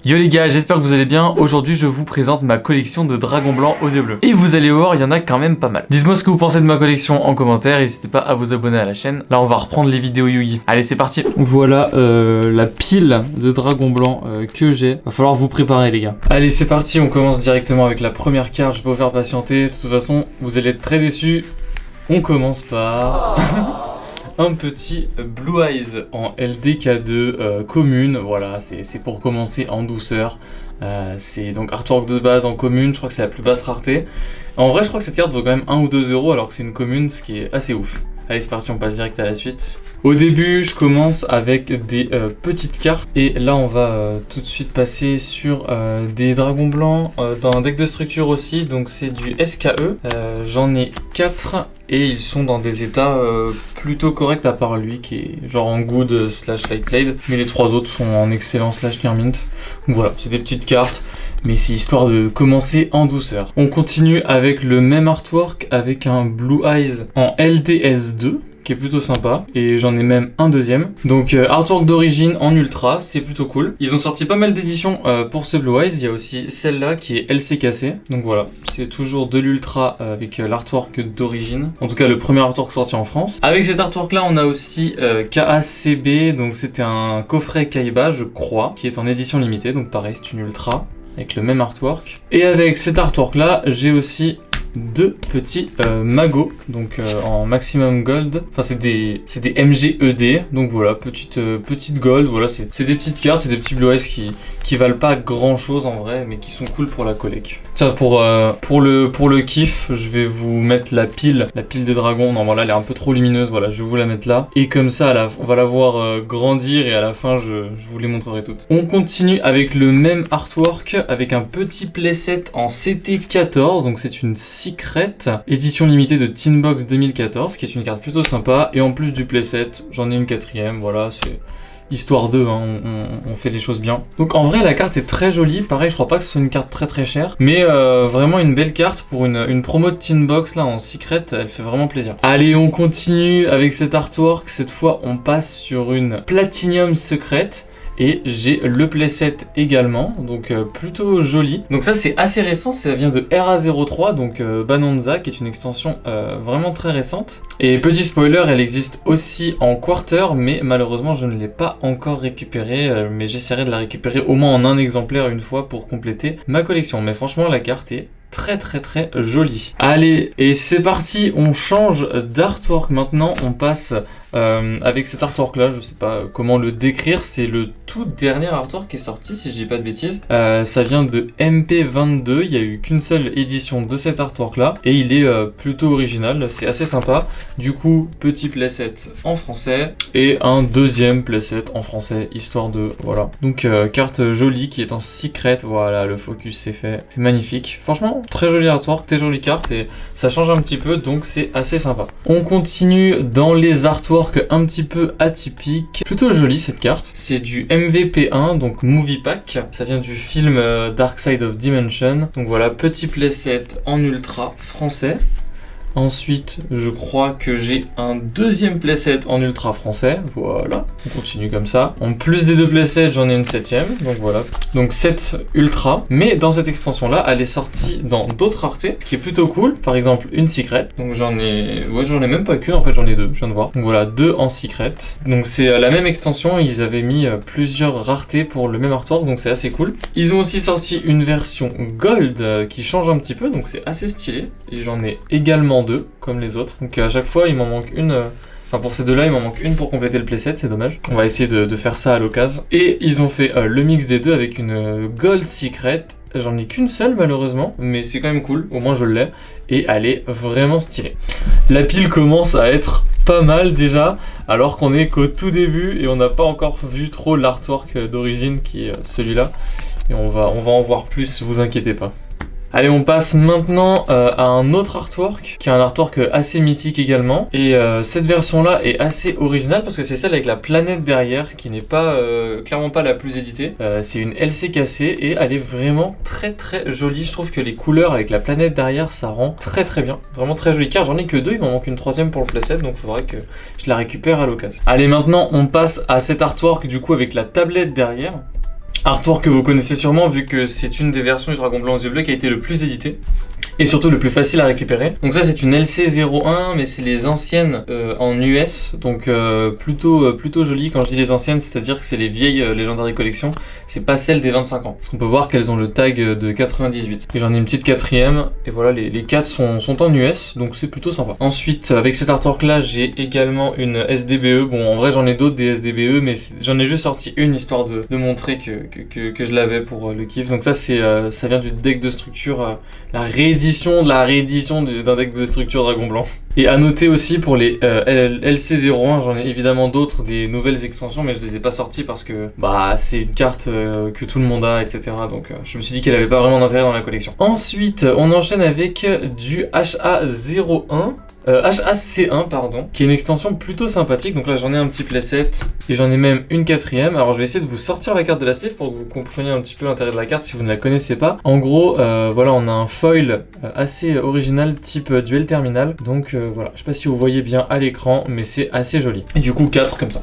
Yo les gars, j'espère que vous allez bien. Aujourd'hui je vous présente ma collection de dragons blancs aux yeux bleus. Et vous allez voir, il y en a quand même pas mal. Dites-moi ce que vous pensez de ma collection en commentaire, n'hésitez pas à vous abonner à la chaîne. Là on va reprendre les vidéos Yugi. Allez c'est parti. Voilà la pile de dragons blancs que j'ai. Va falloir vous préparer les gars. Allez c'est parti, on commence directement avec la première carte. Je peux vous faire patienter, de toute façon vous allez être très déçus. On commence par... un petit Blue Eyes en LDK2 commune, voilà, c'est pour commencer en douceur. C'est donc artwork de base en commune, je crois que c'est la plus basse rareté. En vrai, je crois que cette carte vaut quand même 1 ou 2 euros alors que c'est une commune, ce qui est assez ouf. Allez, c'est parti, on passe direct à la suite. Au début, je commence avec des petites cartes et là, on va tout de suite passer sur des dragons blancs dans un deck de structure aussi. Donc, c'est du SKE. J'en ai 4 et ils sont dans des états plutôt corrects à part lui qui est genre en good slash light played. Mais les 3 autres sont en excellent slash near mint. Donc voilà, c'est des petites cartes. Mais c'est histoire de commencer en douceur. On continue avec le même artwork avec un Blue Eyes en LDS2 qui est plutôt sympa et j'en ai même un deuxième. Donc artwork d'origine en ultra, c'est plutôt cool. Ils ont sorti pas mal d'éditions pour ce Blue Eyes. Il y a aussi celle-là qui est LCKC. Donc voilà, c'est toujours de l'ultra avec l'artwork d'origine. En tout cas le premier artwork sorti en France. Avec cet artwork là on a aussi KACB, donc c'était un coffret Kaiba je crois, qui est en édition limitée. Donc pareil c'est une ultra avec le même artwork. Et avec cet artwork là j'ai aussi deux petits magots donc en maximum gold, enfin c'est des MGED, donc voilà, petite gold, voilà, c'est des petites cartes, c'est des petits Blue Eyes qui valent pas grand chose en vrai mais qui sont cool pour la collecte. Tiens, pour le kiff je vais vous mettre la pile des dragons. Non voilà, elle est un peu trop lumineuse, voilà, je vais vous la mettre là et comme ça on va la voir grandir et à la fin je vous les montrerai toutes. On continue avec le même artwork avec un petit playset en CT14, donc c'est une Secret, édition limitée de Tinbox 2014, qui est une carte plutôt sympa. Et en plus du playset, j'en ai une quatrième, voilà, c'est histoire de, hein, on fait les choses bien. Donc en vrai, la carte est très jolie. Pareil, je crois pas que ce soit une carte très chère, mais vraiment une belle carte pour une promo de Tinbox là en Secret, elle fait vraiment plaisir. Allez, on continue avec cet artwork. Cette fois, on passe sur une Platinum secrète. Et j'ai le playset également, donc plutôt joli. Donc ça c'est assez récent, ça vient de RA03, donc Bananza, qui est une extension vraiment très récente. Et petit spoiler, elle existe aussi en quarter, mais malheureusement je ne l'ai pas encore récupérée. Mais j'essaierai de la récupérer au moins en un exemplaire une fois pour compléter ma collection. Mais franchement la carte est très jolie. Allez, et c'est parti, on change d'artwork maintenant, on passe avec cet artwork là, je sais pas comment le décrire, c'est le tout dernier artwork qui est sorti si je dis pas de bêtises. Ça vient de MP22, il n'y a eu qu'une seule édition de cet artwork là et il est plutôt original, c'est assez sympa. Du coup, petit playset en français et un deuxième playset en français, histoire de, voilà. Donc carte jolie qui est en secret, voilà, le focus c'est fait, c'est magnifique. Franchement, très joli artwork, très jolie carte et ça change un petit peu donc c'est assez sympa. On continue dans les artworks un petit peu atypiques. Plutôt jolie cette carte. C'est du MVP1, donc Movie Pack. Ça vient du film Dark Side of Dimension. Donc voilà, petit playset en ultra français. Ensuite, je crois que j'ai un deuxième playset en ultra français. Voilà, on continue comme ça. En plus des deux playsets, j'en ai une septième. Donc voilà, donc 7 ultra. Mais dans cette extension-là, elle est sortie dans d'autres raretés, ce qui est plutôt cool. Par exemple, une secret. Donc j'en ai même pas qu'une, en fait j'en ai deux, je viens de voir. Donc voilà, 2 en secret. Donc c'est la même extension, ils avaient mis plusieurs raretés pour le même artwork, donc c'est assez cool. Ils ont aussi sorti une version gold qui change un petit peu, donc c'est assez stylé. Et j'en ai également 2 comme les autres, donc à chaque fois il m'en manque une, enfin pour ces deux là il m'en manque une pour compléter le playset, c'est dommage. On va essayer de faire ça à l'occasion. Et ils ont fait le mix des deux avec une gold secret. J'en ai qu'une seule malheureusement, mais c'est quand même cool, au moins je l'ai et elle est vraiment stylée. La pile commence à être pas mal déjà, alors qu'on est qu'au tout début et on n'a pas encore vu trop l'artwork d'origine qui est celui-là. Et on va en voir plus, vous inquiétez pas. Allez, on passe maintenant à un autre artwork, qui est un artwork assez mythique également. Et cette version-là est assez originale parce que c'est celle avec la planète derrière, qui n'est pas clairement pas la plus éditée. C'est une LCKC et elle est vraiment très jolie. Je trouve que les couleurs avec la planète derrière, ça rend très bien. Vraiment très jolie carte. J'en ai que deux, il m'en manque une troisième pour le playset, donc il faudrait que je la récupère à l'occasion. Allez, maintenant on passe à cet artwork du coup avec la tablette derrière. Artwork que vous connaissez sûrement vu que c'est une des versions du Dragon Blanc aux yeux bleus qui a été le plus édité. Et surtout le plus facile à récupérer. Donc ça c'est une LC01 mais c'est les anciennes en US. Donc plutôt joli. Quand je dis les anciennes, c'est-à-dire que c'est les vieilles Legendary Collection. C'est pas celles des 25 ans. Parce qu'on peut voir qu'elles ont le tag de 98. Et j'en ai une petite quatrième. Et voilà, les 4 sont en US. Donc c'est plutôt sympa. Ensuite avec cet artwork là j'ai également une SDBE. Bon en vrai j'en ai d'autres des SDBE. Mais j'en ai juste sorti une histoire de montrer que je l'avais pour le kiff. Donc ça c'est ça vient du deck de structure. La réédition d'un deck de structure Dragon Blanc. Et à noter aussi pour les LC01, j'en ai évidemment d'autres, des nouvelles extensions, mais je les ai pas sorties parce que bah c'est une carte que tout le monde a, etc. Donc je me suis dit qu'elle avait pas vraiment d'intérêt dans la collection. Ensuite, on enchaîne avec du HA01. HAC1 pardon, qui est une extension plutôt sympathique. Donc là j'en ai un petit playset et j'en ai même une quatrième. Alors je vais essayer de vous sortir la carte de la sleeve pour que vous compreniez un petit peu l'intérêt de la carte si vous ne la connaissez pas. En gros voilà, on a un foil assez original type duel terminal. Donc voilà, je sais pas si vous voyez bien à l'écran mais c'est assez joli. Et du coup 4 comme ça.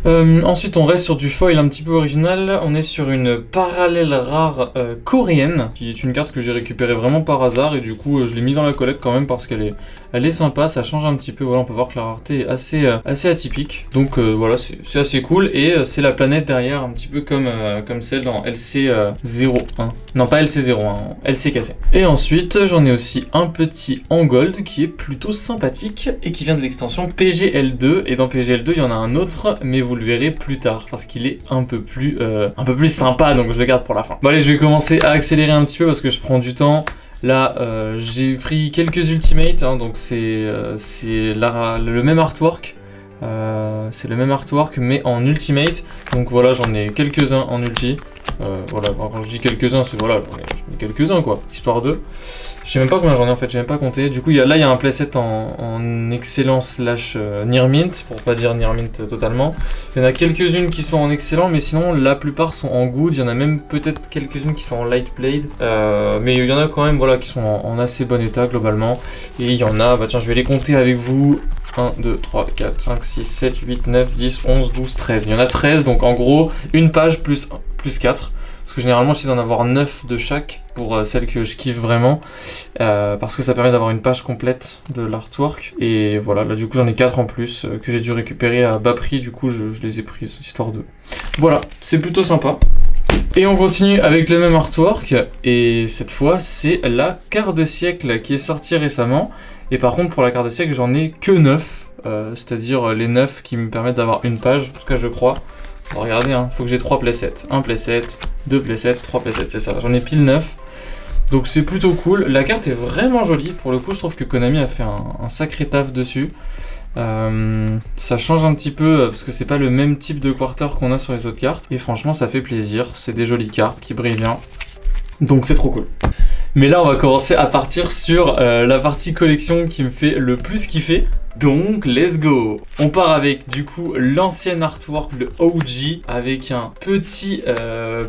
Ensuite on reste sur du foil un petit peu original. On est sur une parallèle rare coréenne, qui est une carte que j'ai récupérée vraiment par hasard. Et du coup je l'ai mis dans la collecte quand même parce qu'elle est sympa, ça change un petit peu. Voilà, on peut voir que la rareté est assez atypique. Donc voilà, c'est assez cool. Et c'est la planète derrière, un petit peu comme celle dans LC01. Non pas LC01, LCKC. Et ensuite j'en ai aussi un petit en gold qui est plutôt sympathique et qui vient de l'extension PGL2. Et dans PGL2 il y en a un autre, mais vous le verrez plus tard parce qu'il est un peu plus sympa, donc je le garde pour la fin. Bon allez, je vais commencer à accélérer un petit peu parce que je prends du temps. Là j'ai pris quelques ultimates, hein, donc c'est le même artwork. C'est le même artwork mais en ultimate. Donc voilà, j'en ai quelques-uns en ulti. Voilà, quand je dis quelques-uns, c'est voilà, j'en ai quelques-uns quoi, histoire de... Je sais même pas combien j'en ai en fait, j'ai même pas compté. Du coup, là il y a un playset en excellent slash near mint, pour pas dire near mint totalement. Il y en a quelques-unes qui sont en excellent, mais sinon la plupart sont en good. Il y en a même peut-être quelques-unes qui sont en light played. Mais il y en a quand même voilà, qui sont en assez bon état globalement. Et il y en a, bah tiens, je vais les compter avec vous. 1, 2, 3, 4, 5, 6, 7, 8, 9, 10, 11, 12, 13. Il y en a 13, donc en gros, une page plus 4. Parce que généralement, j'essaie d'en avoir 9 de chaque pour celles que je kiffe vraiment. Parce que ça permet d'avoir une page complète de l'artwork. Et voilà, là du coup, j'en ai 4 en plus que j'ai dû récupérer à bas prix. Du coup, je les ai prises, histoire de... Voilà, c'est plutôt sympa. Et on continue avec le même artwork. Et cette fois, c'est la carte de siècle qui est sortie récemment. Et par contre, pour la carte de siècle, j'en ai que 9. C'est-à-dire les 9 qui me permettent d'avoir une page. En tout cas, je crois. Bon, regardez, hein, faut que j'ai 3 playsets. 1 playset, 2 playsets, 3 playsets, c'est ça. J'en ai pile 9. Donc c'est plutôt cool. La carte est vraiment jolie. Pour le coup, je trouve que Konami a fait un sacré taf dessus. Ça change un petit peu parce que c'est pas le même type de quarter qu'on a sur les autres cartes. Et franchement, ça fait plaisir. C'est des jolies cartes qui brillent bien. Donc c'est trop cool. Mais là, on va commencer à partir sur la partie collection qui me fait le plus kiffer. Donc, let's go! On part avec, du coup, l'ancien artwork, le OG, avec un petit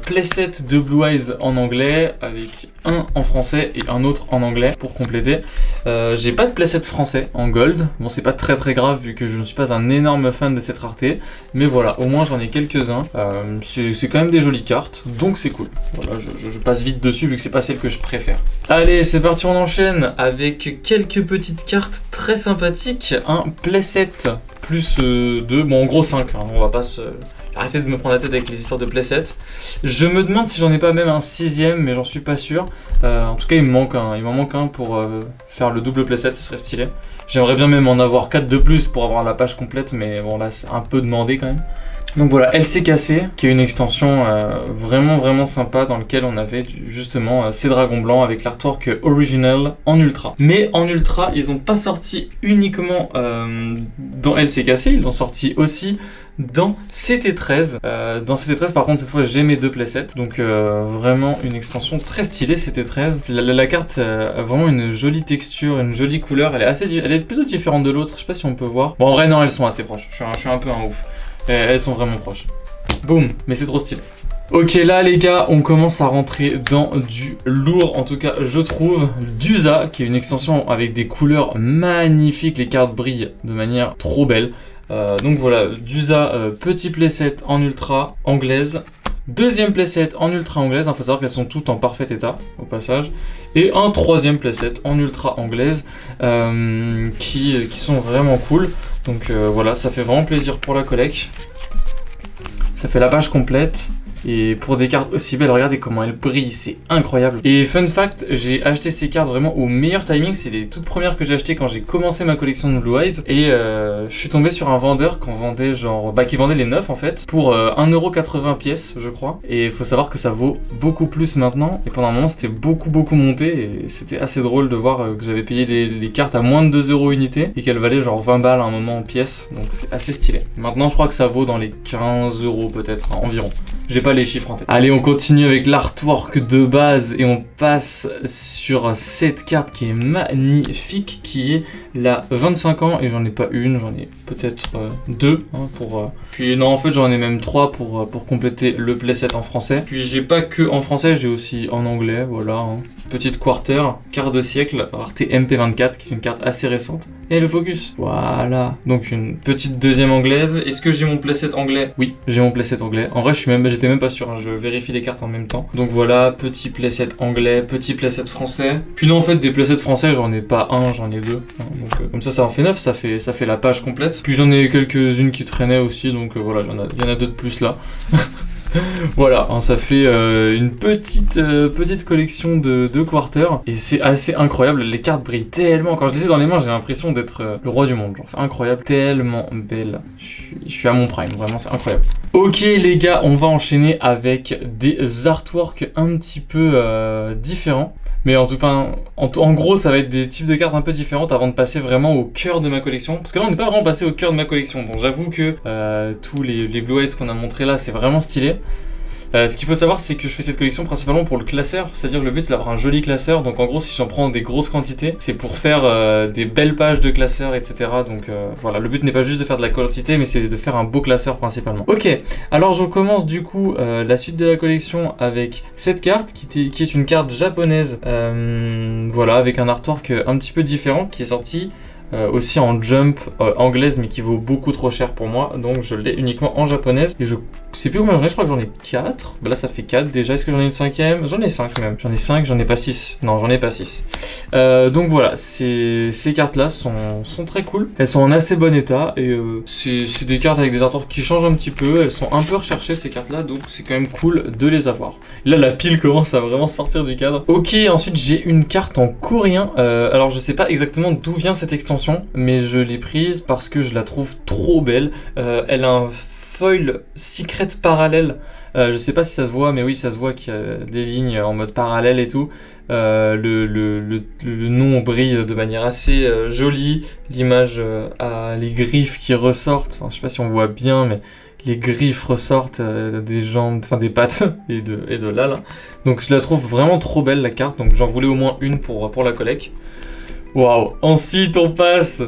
playset de Blue Eyes en anglais, avec un en français et un autre en anglais pour compléter. J'ai pas de playset français en gold. Bon, c'est pas très grave vu que je ne suis pas un énorme fan de cette rareté. Mais voilà, au moins j'en ai quelques-uns. C'est quand même des jolies cartes, donc c'est cool. Voilà, je passe vite dessus vu que c'est pas celle que je préfère. Allez, c'est parti, on enchaîne avec quelques petites cartes très sympathiques. Un playset plus 2, bon en gros 5, hein, on va pas se... Arrêtez de me prendre la tête avec les histoires de playset. Je me demande si j'en ai pas même un 6ème, mais j'en suis pas sûr. En tout cas il m'en manque un pour faire le double playset, ce serait stylé. J'aimerais bien même en avoir 4 de plus pour avoir la page complète, mais bon là c'est un peu demandé quand même. Donc voilà, LCKC, qui est une extension vraiment sympa dans laquelle on avait justement ces dragons blancs avec l'artwork original en ultra. Mais en ultra, ils n'ont pas sorti uniquement dans LCKC, ils l'ont sorti aussi dans CT13. Dans CT13 par contre cette fois j'ai mes 2 playsets, donc vraiment une extension très stylée CT13. La carte a vraiment une jolie texture, une jolie couleur, elle est plutôt différente de l'autre, je sais pas si on peut voir. Bon en vrai non, elles sont assez proches, je suis un peu un ouf. Elles sont vraiment proches. Boum, mais c'est trop stylé. Ok, là les gars, on commence à rentrer dans du lourd, en tout cas je trouve. D'Usa, qui est une extension avec des couleurs magnifiques, les cartes brillent de manière trop belle. Donc voilà, d'Usa, petit playset en ultra anglaise. deuxième playset en ultra anglaise, il faut savoir qu'elles sont toutes en parfait état au passage, et un troisième playset en ultra anglaise qui sont vraiment cool. Donc voilà, ça fait vraiment plaisir pour la collecte. Ça fait la page complète. Et pour des cartes aussi belles, regardez comment elles brillent, c'est incroyable. Et fun fact, j'ai acheté ces cartes vraiment au meilleur timing. C'est les toutes premières que j'ai achetées quand j'ai commencé ma collection de Blue Eyes. Et je suis tombé sur un vendeur qui vendait qui vendait les neufs en fait pour 1,80€ pièce je crois. Et il faut savoir que ça vaut beaucoup plus maintenant. Et pendant un moment c'était beaucoup monté. Et c'était assez drôle de voir que j'avais payé les cartes à moins de 2€ unité. Et qu'elles valaient genre 20 balles à un moment en pièce. Donc c'est assez stylé. Maintenant je crois que ça vaut dans les 15€ peut-être environ. J'ai pas les chiffres en tête. Allez, on continue avec l'artwork de base et on passe sur cette carte qui est magnifique, qui est la 25 ans, et j'en ai pas une, j'en ai peut-être deux hein, puis non, en fait j'en ai même trois pour compléter le playset en français. Puis j'ai pas que en français, j'ai aussi en anglais, voilà hein. Petite quarter, quart de siècle, rareté MP24 qui est une carte assez récente. Et le focus, voilà. Donc une petite deuxième anglaise. Est-ce que j'ai mon playset anglais? Oui, j'ai mon playset anglais. En vrai, j'étais même pas sûr, hein. Je vérifie les cartes en même temps. Donc voilà, petit playset anglais, petit playset français. Puis non, en fait, des playsets français, j'en ai pas un, j'en ai deux. Hein. Donc comme ça en fait 9, ça fait la page complète. Puis j'en ai quelques-unes qui traînaient aussi, donc voilà, il y en a deux de plus là. Voilà, hein, ça fait une petite collection de quarters et c'est assez incroyable, les cartes brillent tellement, quand je les ai dans les mains j'ai l'impression d'être le roi du monde, c'est incroyable, tellement belle, je suis à mon prime, vraiment c'est incroyable. Ok les gars, on va enchaîner avec des artworks un petit peu différents. Mais en gros, ça va être des types de cartes un peu différentes avant de passer vraiment au cœur de ma collection. Parce que là, on n'est pas vraiment passé au cœur de ma collection. Bon, j'avoue que tous les Blue Eyes qu'on a montré là, c'est vraiment stylé. Ce qu'il faut savoir, c'est que je fais cette collection principalement pour le classeur. C'est-à-dire que le but, c'est d'avoir un joli classeur. Donc en gros, si j'en prends des grosses quantités, c'est pour faire des belles pages de classeur, etc. Donc voilà, le but n'est pas juste de faire de la quantité, mais c'est de faire un beau classeur principalement. Ok, alors je commence du coup la suite de la collection avec cette carte, qui est une carte japonaise. Voilà, avec un artwork un petit peu différent, qui est sorti aussi en jump anglaise, mais qui vaut beaucoup trop cher pour moi, donc je l'ai uniquement en japonaise. Et je sais plus combien j'en ai, je crois que j'en ai 4. Bah là ça fait 4 déjà. Est-ce que j'en ai une cinquième? J'en ai 5 même. J'en ai 5, j'en ai pas 6. Non, j'en ai pas 6. Donc voilà, ces cartes là sont très cool. Elles sont en assez bon état et c'est des cartes avec des artworks qui changent un petit peu. Elles sont un peu recherchées ces cartes là, donc c'est quand même cool de les avoir. Là la pile commence à vraiment sortir du cadre. Ok, ensuite j'ai une carte en coréen. Alors je sais pas exactement d'où vient cette extension, mais je l'ai prise parce que je la trouve trop belle. Elle a un foil secret parallèle. Je sais pas si ça se voit, mais oui ça se voit qu'il y a des lignes en mode parallèle et tout. Le nom brille de manière assez jolie. L'image a les griffes qui ressortent. Enfin, je sais pas si on voit bien, mais les griffes ressortent des jambes, enfin des pattes et de là. Donc je la trouve vraiment trop belle la carte. Donc j'en voulais au moins une pour la collecte. Waouh! Ensuite on passe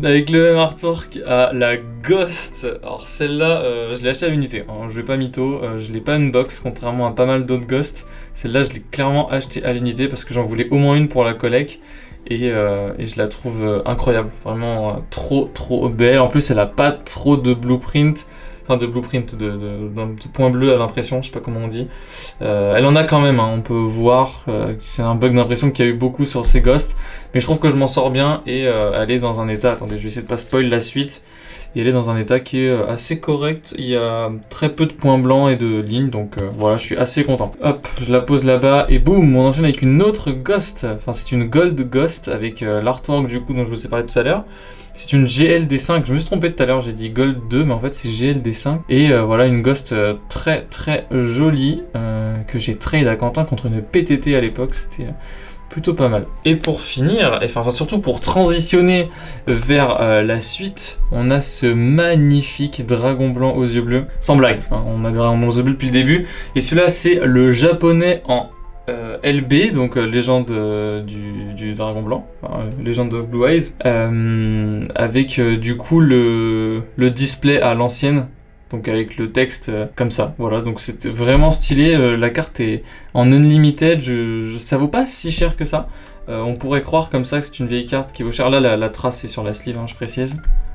avec le même artwork à la Ghost. Alors celle-là, je l'ai achetée à l'unité, hein. Je vais pas mytho, je l'ai pas unbox contrairement à pas mal d'autres Ghost. Celle-là je l'ai clairement achetée à l'unité parce que j'en voulais au moins une pour la collecte. Et je la trouve incroyable, vraiment trop belle. En plus elle a pas trop de blueprint. Enfin de blueprint, de points bleus à l'impression, je sais pas comment on dit. Elle en a quand même, hein, on peut voir, c'est un bug d'impression qu'il y a eu beaucoup sur ces Ghosts. Mais je trouve que je m'en sors bien et elle est dans un état, attendez je vais essayer de pas spoil la suite. Et elle est dans un état qui est assez correct, il y a très peu de points blancs et de lignes, donc voilà, je suis assez content. Hop, je la pose là-bas et boum, on enchaîne avec une autre Ghost. Enfin c'est une Gold Ghost avec l'artwork du coup dont je vous ai parlé tout à l'heure. C'est une GLD5, je me suis trompé tout à l'heure, j'ai dit Gold 2, mais en fait c'est GLD5. Et voilà, une Ghost très jolie, que j'ai trade à Quentin contre une PTT à l'époque, c'était plutôt pas mal. Et pour finir, enfin surtout pour transitionner vers la suite, on a ce magnifique dragon blanc aux yeux bleus. Sans blague, hein, on a dragon blanc aux yeux bleus depuis le début. Et celui-là c'est le japonais en LB, donc légende du dragon blanc, enfin, légende de Blue Eyes, avec du coup le display à l'ancienne, donc avec le texte comme ça, voilà, donc c'était vraiment stylé. La carte est en unlimited, ça vaut pas si cher que ça. On pourrait croire comme ça que c'est une vieille carte qui vaut cher. Là la trace est sur la sleeve, hein, je précise.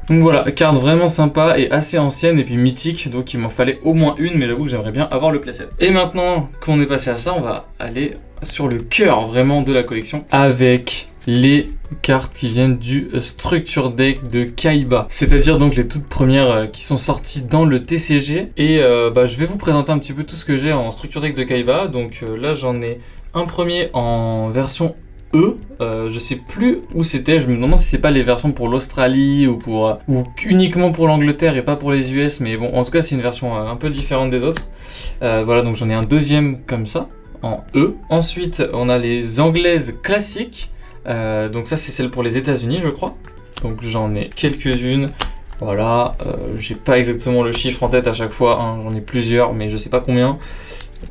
Donc voilà, carte vraiment sympa et assez ancienne et puis mythique, donc il m'en fallait au moins une, mais j'avoue que j'aimerais bien avoir le playset. Et maintenant qu'on est passé à ça, on va aller sur le cœur vraiment de la collection avec les cartes qui viennent du Structure Deck de Kaiba. C'est-à-dire donc les toutes premières qui sont sorties dans le TCG. Et je vais vous présenter un petit peu tout ce que j'ai en Structure Deck de Kaiba. Donc là j'en ai un premier en version E, je sais plus où c'était, je me demande si c'est pas les versions pour l'Australie ou uniquement pour l'Angleterre et pas pour les US, mais bon en tout cas c'est une version un peu différente des autres. Voilà, donc j'en ai un deuxième comme ça en E. Ensuite on a les anglaises classiques, donc ça c'est celle pour les États-Unis je crois, donc j'en ai quelques-unes. Voilà, j'ai pas exactement le chiffre en tête à chaque fois, hein. J'en ai plusieurs mais je sais pas combien.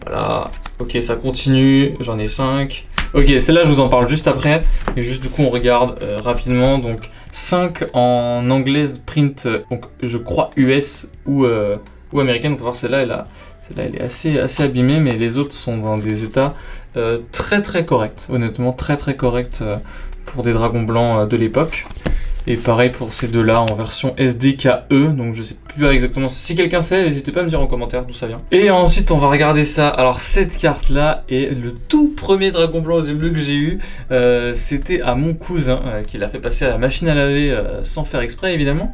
Voilà, ok ça continue, j'en ai 5. Ok, celle-là je vous en parle juste après, et juste du coup on regarde rapidement. Donc 5 en anglaise print, donc je crois US ou américaine. On peut voir celle-là, elle est assez abîmée, mais les autres sont dans des états très corrects, honnêtement très corrects pour des dragons blancs de l'époque. Et pareil pour ces deux-là en version SDKE, donc je sais plus exactement, si quelqu'un sait, n'hésitez pas à me dire en commentaire d'où ça vient. Et ensuite on va regarder ça. Alors cette carte-là est le tout premier dragon blanc aux yeux bleus que j'ai eu. C'était à mon cousin qui l'a fait passer à la machine à laver sans faire exprès évidemment.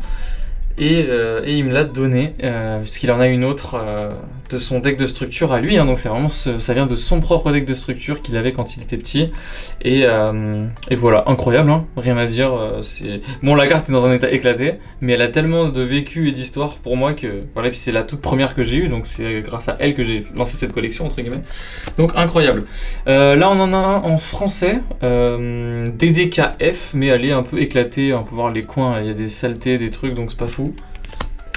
Et il me l'a donné, puisqu'il en a une autre de son deck de structure à lui, hein, donc c'est vraiment ça vient de son propre deck de structure qu'il avait quand il était petit. Et voilà, incroyable, hein, rien à dire. Bon, la carte est dans un état éclaté, mais elle a tellement de vécu et d'histoire pour moi que voilà. Et puis c'est la toute première que j'ai eue, donc c'est grâce à elle que j'ai lancé cette collection entre guillemets. Donc incroyable. Là on en a un en français, DDKF, mais elle est un peu éclatée, on peut voir les coins, il y a des saletés, des trucs, donc c'est pas fou.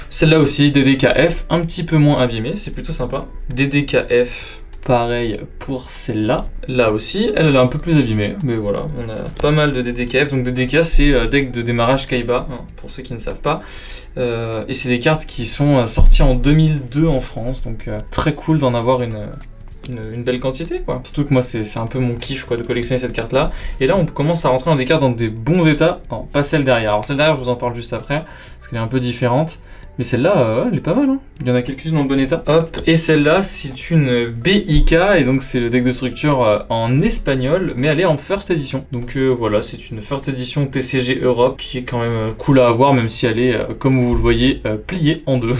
Celle-là aussi, DDKF, un petit peu moins abîmée, c'est plutôt sympa. DDKF, pareil pour celle-là. Là aussi, elle est un peu plus abîmée, mais voilà, on a pas mal de DDKF. Donc DDK, c'est deck de démarrage Kaiba, hein, pour ceux qui ne savent pas. Et c'est des cartes qui sont sorties en 2002 en France, donc très cool d'en avoir une belle quantité quoi. Surtout que moi c'est un peu mon kiff quoi de collectionner cette carte là. Et là on commence à rentrer dans des cartes dans des bons états. Non, pas celle derrière. Alors celle derrière je vous en parle juste après, parce qu'elle est un peu différente. Mais celle-là, elle est pas mal, hein. Il y en a quelques-unes en bon état. Hop, et celle-là, c'est une BIK, et donc c'est le deck de structure en espagnol, mais elle est en first edition. Donc voilà, c'est une first edition TCG Europe, qui est quand même cool à avoir, même si elle est, comme vous le voyez, pliée en deux.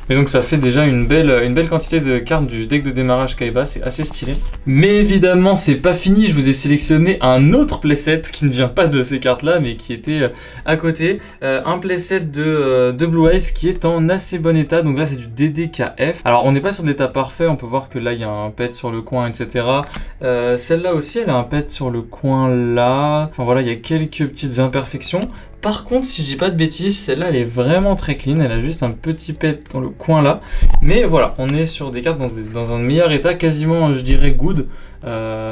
Et donc ça fait déjà une belle quantité de cartes du deck de démarrage Kaiba, c'est assez stylé. Mais évidemment, c'est pas fini, je vous ai sélectionné un autre playset qui ne vient pas de ces cartes-là, mais qui était à côté. Un playset de Blue Eyes qui est en assez bon état, donc là c'est du DDKF. Alors on n'est pas sur l'état parfait, on peut voir que là il y a un pet sur le coin, etc. Celle-là aussi elle a un pet sur le coin là, enfin voilà, il y a quelques petites imperfections. Par contre, si je dis pas de bêtises, celle-là elle est vraiment très clean, elle a juste un petit pet dans le coin là. Mais voilà, on est sur des cartes dans un meilleur état, quasiment je dirais good.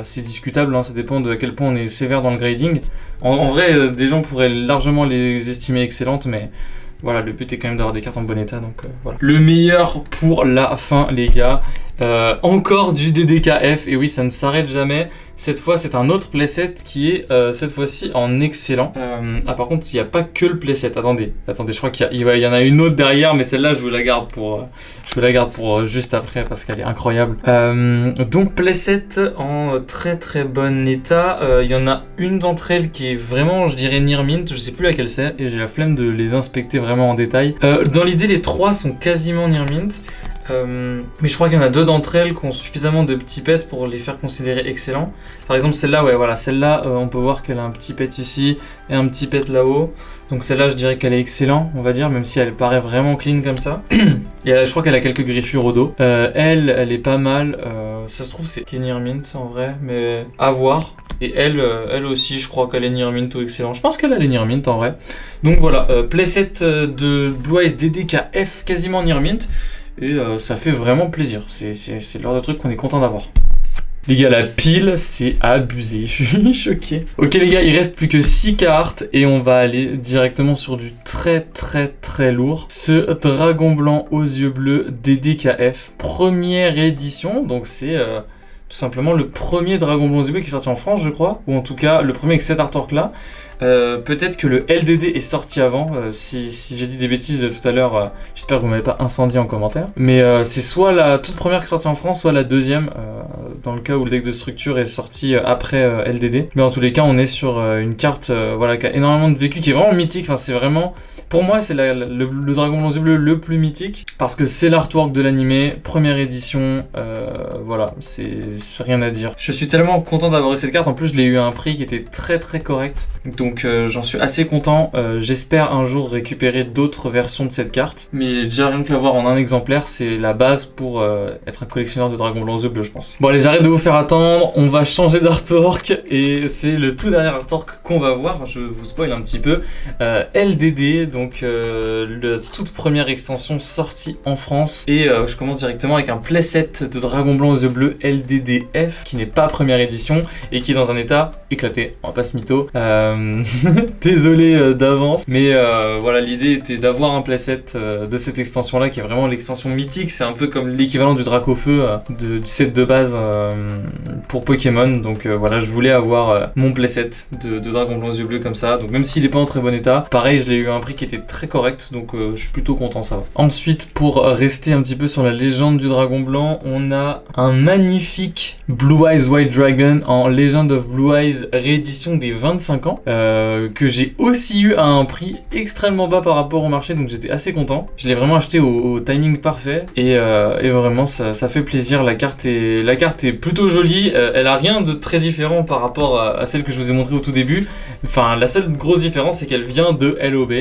C'est discutable, hein, ça dépend de à quel point on est sévère dans le grading. En vrai, des gens pourraient largement les estimer excellentes, mais voilà, le but est quand même d'avoir des cartes en bon état, donc voilà. Le meilleur pour la fin les gars, encore du DDKF, et oui ça ne s'arrête jamais. Cette fois c'est un autre playset qui est cette fois-ci en excellent. Ah par contre il n'y a pas que le playset, attendez je crois qu'il y en a une autre derrière, mais celle-là je vous la garde pour juste après parce qu'elle est incroyable. Donc playset en très bon état. Il y en a une d'entre elles qui est vraiment je dirais near mint, je sais plus laquelle c'est et j'ai la flemme de les inspecter vraiment en détail. Dans l'idée les trois sont quasiment near mint. Mais je crois qu'il y en a deux d'entre elles qui ont suffisamment de petits pets pour les faire considérer excellents. Par exemple celle-là, ouais voilà, celle-là on peut voir qu'elle a un petit pet ici et un petit pet là-haut. Donc celle-là je dirais qu'elle est excellente on va dire, même si elle paraît vraiment clean comme ça. Et je crois qu'elle a quelques griffures au dos. Elle est pas mal, ça se trouve c'est Kenny Mint en vrai, mais à voir. Et elle aussi je crois qu'elle est near mint ou excellent. Je pense qu'elle a les near mint en vrai. Donc voilà, playset de Blue Eyes DDKF quasiment near mint. Et ça fait vraiment plaisir, c'est le genre de truc qu'on est content d'avoir. Les gars, la pile, c'est abusé, je suis choqué. Ok les gars, il reste plus que 6 cartes et on va aller directement sur du très lourd. Ce dragon blanc aux yeux bleus DDKF, première édition, donc c'est tout simplement le premier dragon blanc aux yeux bleus qui est sorti en France je crois, ou en tout cas le premier avec cet artwork là. Peut-être que le LDD est sorti avant, si j'ai dit des bêtises tout à l'heure, j'espère que vous m'avez pas incendié en commentaire. Mais c'est soit la toute première qui est sortie en France, soit la deuxième, dans le cas où le deck de structure est sorti après LDD. Mais en tous les cas, on est sur une carte voilà, qui a énormément de vécu, qui est vraiment mythique. Enfin, c'est vraiment, pour moi, c'est le Dragon Blanc bleu le plus mythique, parce que c'est l'artwork de l'animé, première édition, voilà, c'est rien à dire. Je suis tellement content d'avoir eu cette carte, en plus je l'ai eu à un prix qui était très correct, donc j'en suis assez content. J'espère un jour récupérer d'autres versions de cette carte, mais déjà rien que l'avoir en un exemplaire, c'est la base pour être un collectionneur de Dragon Blanc bleu, je pense. Bon allez, j'arrête de vous faire attendre, on va changer d'artwork, et c'est le tout dernier artwork qu'on va voir, je vous spoil un petit peu. LDD, donc la toute première extension sortie en France, et je commence directement avec un playset de Dragon Blanc aux yeux bleus LDDF, qui n'est pas première édition, et qui est dans un état éclaté, on va pas se mytho. Désolé d'avance, mais voilà, l'idée était d'avoir un playset de cette extension là, qui est vraiment l'extension mythique, c'est un peu comme l'équivalent du Dracofeu du set de base pour Pokémon, donc voilà, je voulais avoir mon playset de Dragon Blanc aux yeux bleus comme ça, donc même s'il est pas en très bon état, pareil je l'ai eu à un prix qui était très correct, donc je suis plutôt content, ça va. Ensuite, pour rester un petit peu sur la légende du Dragon Blanc, on a un magnifique Blue Eyes White Dragon en Legend of Blue Eyes réédition des 25 ans, que j'ai aussi eu à un prix extrêmement bas par rapport au marché, donc j'étais assez content. Je l'ai vraiment acheté au timing parfait, et vraiment ça fait plaisir. La carte est plutôt jolie, elle a rien de très différent par rapport à celle que je vous ai montré au tout début. Enfin, la seule grosse différence, c'est qu'elle vient de LOB.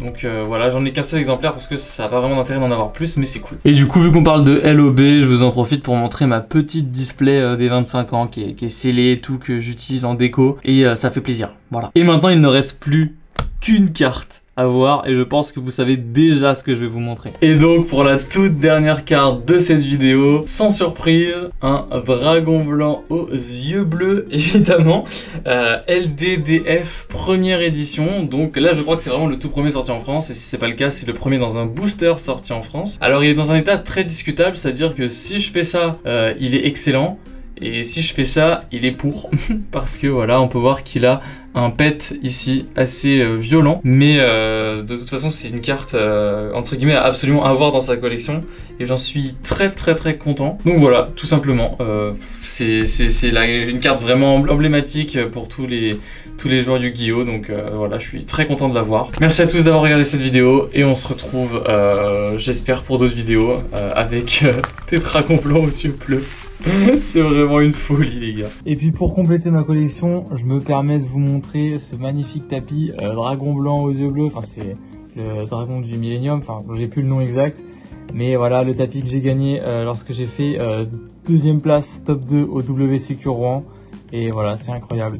Donc voilà, j'en ai qu'un seul exemplaire parce que ça n'a pas vraiment d'intérêt d'en avoir plus, mais c'est cool. Et du coup, vu qu'on parle de LOB, je vous en profite pour montrer ma petite display des 25 ans qui est scellée et tout, que j'utilise en déco, et ça fait plaisir, voilà. Et maintenant, il ne reste plus qu'une carte à voir, et je pense que vous savez déjà ce que je vais vous montrer. Et donc pour la toute dernière carte de cette vidéo, sans surprise, un Dragon Blanc aux yeux bleus, évidemment, LDDF première édition. Donc là je crois que c'est vraiment le tout premier sorti en France, et si c'est pas le cas, c'est le premier dans un booster sorti en France. Alors il est dans un état très discutable, c'est à dire que si je fais ça, il est excellent, et si je fais ça, il est pour, parce que voilà, on peut voir qu'il a un pet ici assez violent, mais de toute façon c'est une carte entre guillemets à absolument avoir dans sa collection, et j'en suis très content. Donc voilà, tout simplement, c'est une carte vraiment emblématique pour tous les joueurs Yu-Gi-Oh! Donc voilà, je suis très content de l'avoir. Merci à tous d'avoir regardé cette vidéo, et on se retrouve j'espère pour d'autres vidéos avec des dragons blancs aux yeux bleus. C'est vraiment une folie les gars. Et puis pour compléter ma collection, je me permets de vous montrer ce magnifique tapis dragon blanc aux yeux bleus. Enfin c'est le dragon du Millennium, enfin j'ai plus le nom exact, mais voilà le tapis que j'ai gagné lorsque j'ai fait deuxième place top 2 au WCQ Rouen. Et voilà, c'est incroyable.